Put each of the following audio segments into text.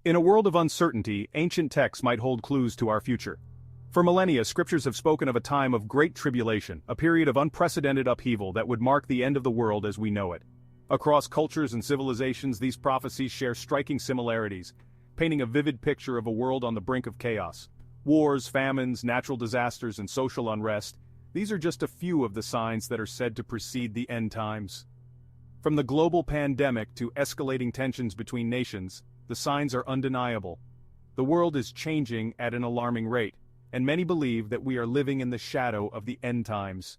In a world of uncertainty, ancient texts might hold clues to our future. For millennia, scriptures have spoken of a time of great tribulation, a period of unprecedented upheaval that would mark the end of the world as we know it. Across cultures and civilizations, these prophecies share striking similarities, painting a vivid picture of a world on the brink of chaos. Wars, famines, natural disasters, and social unrest, these are just a few of the signs that are said to precede the end times. From the global pandemic to escalating tensions between nations, the signs are undeniable. The world is changing at an alarming rate, and many believe that we are living in the shadow of the end times.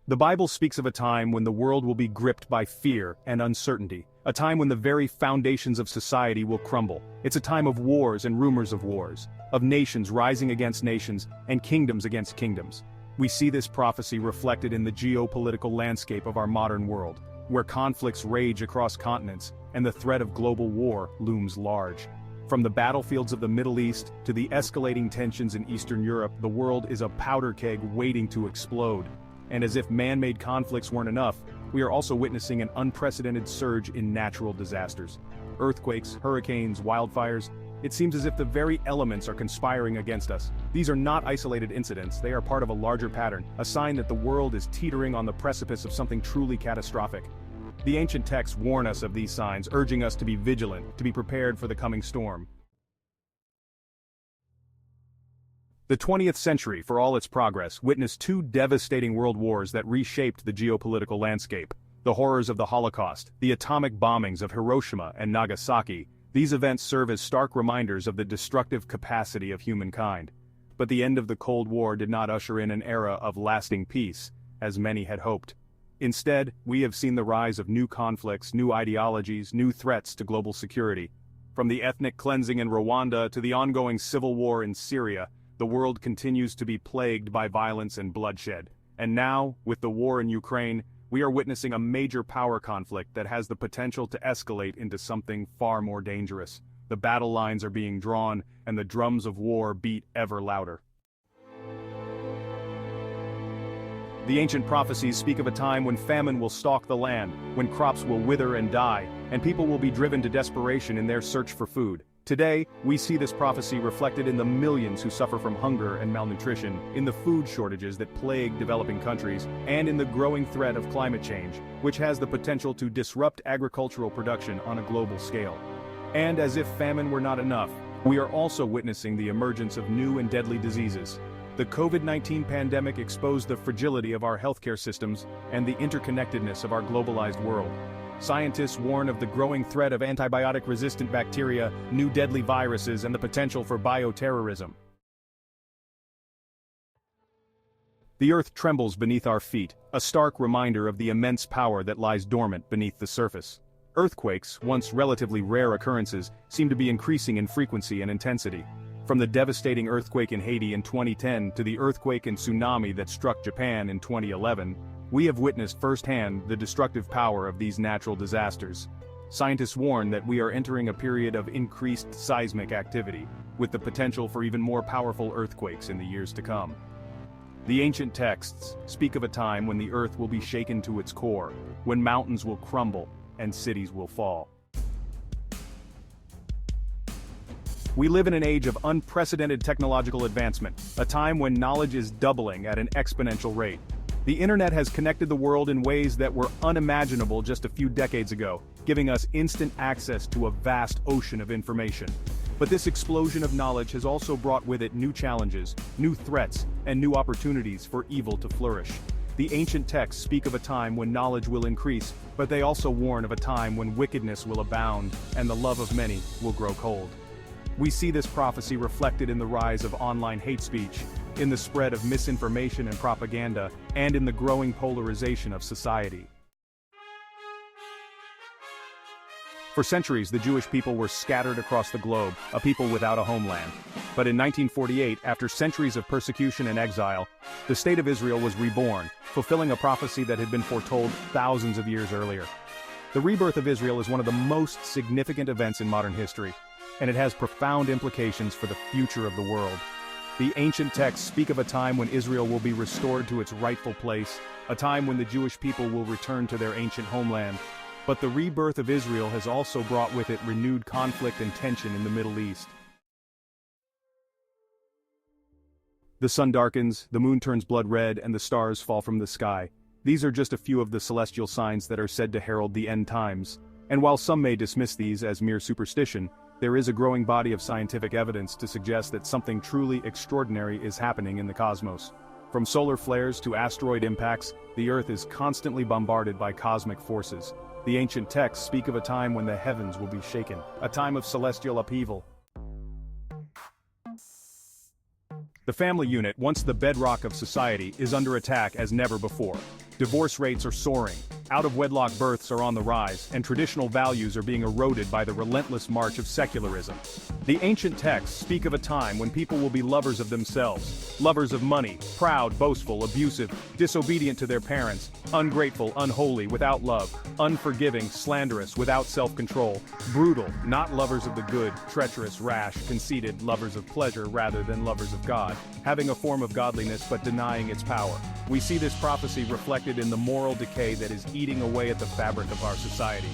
The Bible speaks of a time when the world will be gripped by fear and uncertainty, a time when the very foundations of society will crumble. It's a time of wars and rumors of wars, of nations rising against nations and kingdoms against kingdoms. We see this prophecy reflected in the geopolitical landscape of our modern world, where conflicts rage across continents and the threat of global war looms large. From the battlefields of the Middle East to the escalating tensions in Eastern Europe, the world is a powder keg waiting to explode. And as if man-made conflicts weren't enough, we are also witnessing an unprecedented surge in natural disasters. Earthquakes, hurricanes, wildfires, it seems as if the very elements are conspiring against us. These are not isolated incidents, they are part of a larger pattern, a sign that the world is teetering on the precipice of something truly catastrophic. The ancient texts warn us of these signs, urging us to be vigilant, to be prepared for the coming storm. The 20th century, for all its progress, witnessed two devastating world wars that reshaped the geopolitical landscape. The horrors of the Holocaust, the atomic bombings of Hiroshima and Nagasaki, these events serve as stark reminders of the destructive capacity of humankind. But the end of the Cold War did not usher in an era of lasting peace, as many had hoped. Instead, we have seen the rise of new conflicts, new ideologies, new threats to global security. From the ethnic cleansing in Rwanda to the ongoing civil war in Syria, the world continues to be plagued by violence and bloodshed. And now, with the war in Ukraine, we are witnessing a major power conflict that has the potential to escalate into something far more dangerous. The battle lines are being drawn, and the drums of war beat ever louder. The ancient prophecies speak of a time when famine will stalk the land, when crops will wither and die, and people will be driven to desperation in their search for food. Today, we see this prophecy reflected in the millions who suffer from hunger and malnutrition, in the food shortages that plague developing countries, and in the growing threat of climate change, which has the potential to disrupt agricultural production on a global scale. And as if famine were not enough, we are also witnessing the emergence of new and deadly diseases. The COVID-19 pandemic exposed the fragility of our healthcare systems and the interconnectedness of our globalized world. Scientists warn of the growing threat of antibiotic-resistant bacteria, new deadly viruses, and the potential for bioterrorism. The earth trembles beneath our feet, a stark reminder of the immense power that lies dormant beneath the surface. Earthquakes, once relatively rare occurrences, seem to be increasing in frequency and intensity. From the devastating earthquake in Haiti in 2010 to the earthquake and tsunami that struck Japan in 2011, we have witnessed firsthand the destructive power of these natural disasters. Scientists warn that we are entering a period of increased seismic activity, with the potential for even more powerful earthquakes in the years to come. The ancient texts speak of a time when the earth will be shaken to its core, when mountains will crumble and cities will fall. We live in an age of unprecedented technological advancement, a time when knowledge is doubling at an exponential rate. The internet has connected the world in ways that were unimaginable just a few decades ago, giving us instant access to a vast ocean of information. But this explosion of knowledge has also brought with it new challenges, new threats, and new opportunities for evil to flourish. The ancient texts speak of a time when knowledge will increase, but they also warn of a time when wickedness will abound and the love of many will grow cold. We see this prophecy reflected in the rise of online hate speech, in the spread of misinformation and propaganda, and in the growing polarization of society. For centuries, the Jewish people were scattered across the globe, a people without a homeland. But in 1948, after centuries of persecution and exile, the state of Israel was reborn, fulfilling a prophecy that had been foretold thousands of years earlier. The rebirth of Israel is one of the most significant events in modern history, and it has profound implications for the future of the world. The ancient texts speak of a time when Israel will be restored to its rightful place, a time when the Jewish people will return to their ancient homeland. But the rebirth of Israel has also brought with it renewed conflict and tension in the Middle East. The sun darkens, the moon turns blood red, and the stars fall from the sky. These are just a few of the celestial signs that are said to herald the end times. And while some may dismiss these as mere superstition, there is a growing body of scientific evidence to suggest that something truly extraordinary is happening in the cosmos. From solar flares to asteroid impacts, the Earth is constantly bombarded by cosmic forces. The ancient texts speak of a time when the heavens will be shaken, a time of celestial upheaval. The family unit, once the bedrock of society, is under attack as never before. Divorce rates are soaring, out-of-wedlock births are on the rise, and traditional values are being eroded by the relentless march of secularism. The ancient texts speak of a time when people will be lovers of themselves, lovers of money, proud, boastful, abusive, disobedient to their parents, ungrateful, unholy, without love, unforgiving, slanderous, without self-control, brutal, not lovers of the good, treacherous, rash, conceited, lovers of pleasure rather than lovers of God, having a form of godliness but denying its power. We see this prophecy reflected in the moral decay that is eating away at the fabric of our society.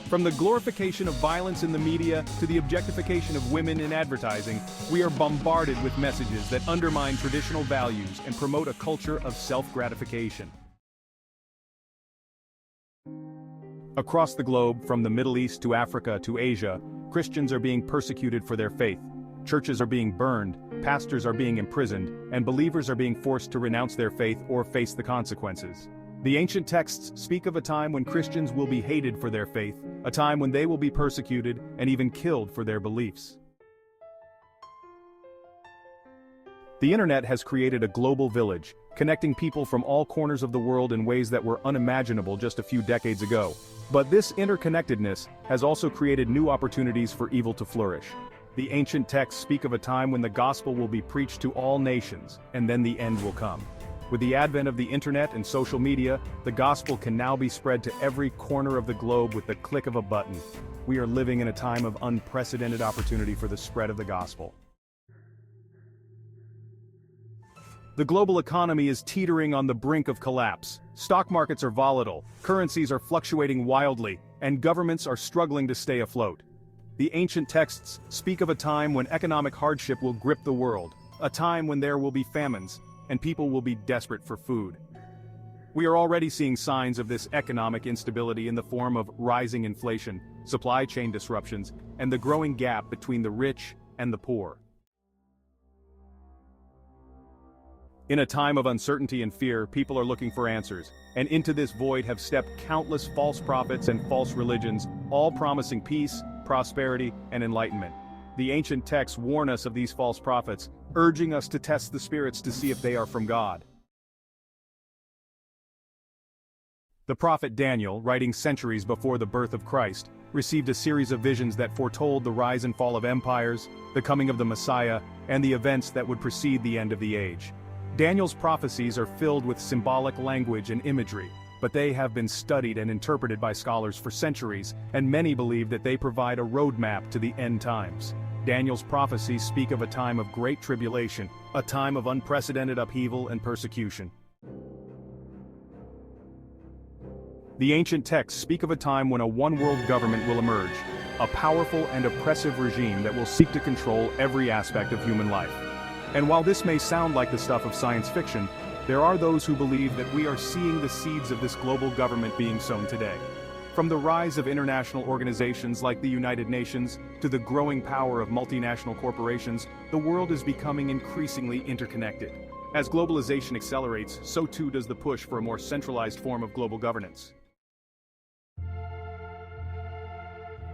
From the glorification of violence in the media to the objectification of women in advertising, we are bombarded with messages that undermine traditional values and promote a culture of self-gratification. Across the globe, from the Middle East to Africa to Asia, Christians are being persecuted for their faith. Churches are being burned, pastors are being imprisoned, and believers are being forced to renounce their faith or face the consequences. The ancient texts speak of a time when Christians will be hated for their faith, a time when they will be persecuted and even killed for their beliefs. The internet has created a global village, connecting people from all corners of the world in ways that were unimaginable just a few decades ago. But this interconnectedness has also created new opportunities for evil to flourish. The ancient texts speak of a time when the gospel will be preached to all nations, and then the end will come. With the advent of the internet and social media, the gospel can now be spread to every corner of the globe with the click of a button. We are living in a time of unprecedented opportunity for the spread of the gospel. The global economy is teetering on the brink of collapse. Stock markets are volatile, currencies are fluctuating wildly, and governments are struggling to stay afloat. The ancient texts speak of a time when economic hardship will grip the world, a time when there will be famines, and people will be desperate for food. We are already seeing signs of this economic instability in the form of rising inflation, supply chain disruptions, and the growing gap between the rich and the poor. In a time of uncertainty and fear, people are looking for answers, and into this void have stepped countless false prophets and false religions, all promising peace, prosperity, and enlightenment. The ancient texts warn us of these false prophets, urging us to test the spirits to see if they are from God. The prophet Daniel, writing centuries before the birth of Christ, received a series of visions that foretold the rise and fall of empires, the coming of the Messiah, and the events that would precede the end of the age. Daniel's prophecies are filled with symbolic language and imagery, but they have been studied and interpreted by scholars for centuries, and many believe that they provide a roadmap to the end times. Daniel's prophecies speak of a time of great tribulation, a time of unprecedented upheaval and persecution. The ancient texts speak of a time when a one-world government will emerge, a powerful and oppressive regime that will seek to control every aspect of human life. And while this may sound like the stuff of science fiction, there are those who believe that we are seeing the seeds of this global government being sown today. From the rise of international organizations like the United Nations to the growing power of multinational corporations, the world is becoming increasingly interconnected. As globalization accelerates, so too does the push for a more centralized form of global governance.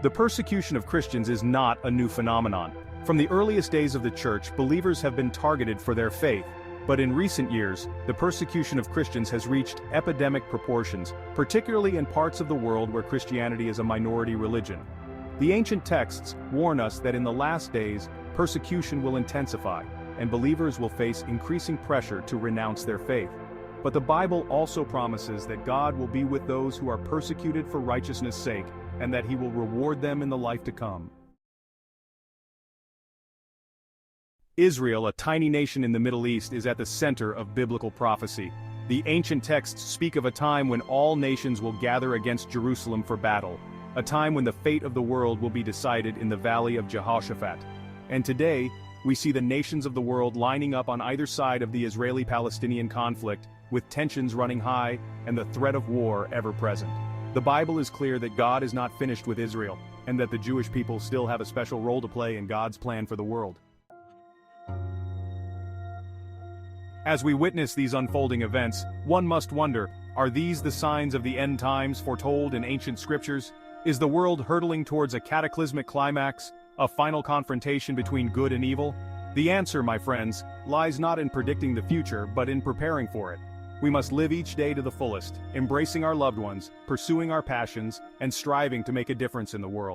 The persecution of Christians is not a new phenomenon. From the earliest days of the Church, believers have been targeted for their faith. But in recent years, the persecution of Christians has reached epidemic proportions, particularly in parts of the world where Christianity is a minority religion. The ancient texts warn us that in the last days, persecution will intensify, and believers will face increasing pressure to renounce their faith. But the Bible also promises that God will be with those who are persecuted for righteousness' sake, and that He will reward them in the life to come. Israel, a tiny nation in the Middle East, is at the center of biblical prophecy. The ancient texts speak of a time when all nations will gather against Jerusalem for battle, a time when the fate of the world will be decided in the valley of Jehoshaphat. And today, we see the nations of the world lining up on either side of the Israeli-Palestinian conflict, with tensions running high and the threat of war ever present. The Bible is clear that God is not finished with Israel, and that the Jewish people still have a special role to play in God's plan for the world. As we witness these unfolding events, one must wonder, are these the signs of the end times foretold in ancient scriptures? Is the world hurtling towards a cataclysmic climax, a final confrontation between good and evil? The answer, my friends, lies not in predicting the future, but in preparing for it. We must live each day to the fullest, embracing our loved ones, pursuing our passions, and striving to make a difference in the world.